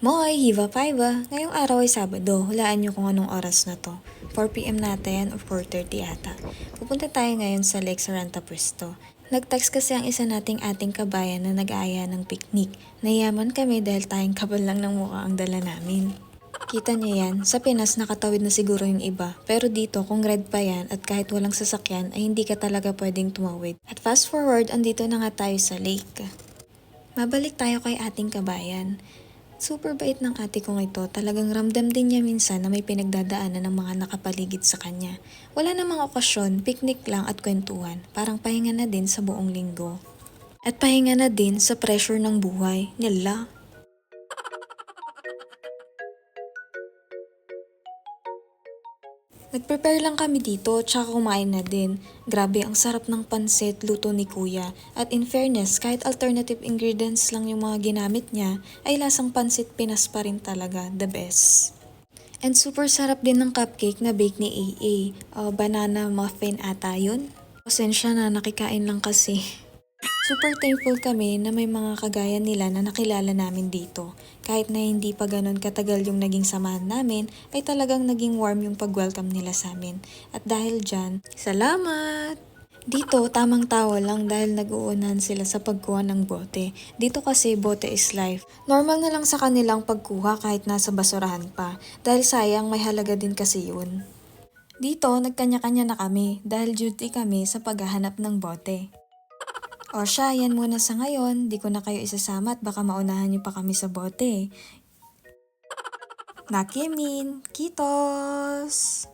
Moy, Hiva Paiva! Ngayong araw ay Sabado, hulaan niyo kung anong oras na to. 4 PM natin o 4:30 ata. Pupunta tayo ngayon sa Lake Saranta Puesto. Nag-text kasi ang isa nating ating kabayan na nag-aaya ng picnic. Nayaman kami dahil tayong kapal lang ng mukha ang dala namin. Kita niyo yan, sa Pinas nakatawid na siguro yung iba. Pero dito kung red pa yan at kahit walang sasakyan ay hindi ka talaga pwedeng tumawid. At fast forward, andito na nga tayo sa lake. Mabalik tayo kay ating kabayan. Super bait ng ate kong ito, talagang ramdam din niya minsan na may pinagdadaanan ng mga nakapaligid sa kanya. Wala namang okasyon, picnic lang at kwentuhan, parang pahinga na din sa buong linggo. At pahinga na din sa pressure ng buhay nila. Nag-prepare lang kami dito, tsaka kumain na din. Grabe, ang sarap ng pansit, luto ni kuya. At in fairness, kahit alternative ingredients lang yung mga ginamit niya, ay lasang pansit Pinas pa rin talaga, the best. And super sarap din ng cupcake na bake ni AA. Banana muffin ata yun. Pasensya na, nakikain lang kasi. Super thankful kami na may mga kagaya nila na nakilala namin dito. Kahit na hindi pa ganun katagal yung naging samahan namin, ay talagang naging warm yung pag-welcome nila sa amin. At dahil dyan, salamat! Dito, tamang tawa lang dahil nag-uunan sila sa pagkuha ng bote. Dito kasi bote is life. Normal na lang sa kanilang pagkuha kahit nasa basurahan pa. Dahil sayang may halaga din kasi yun. Dito, nagkanya-kanya na kami dahil duty kami sa paghahanap ng bote. O siya, yan muna sa ngayon. Di ko na kayo isasama at baka maunahan niyo pa kami sa bote. Nakimin, kitos!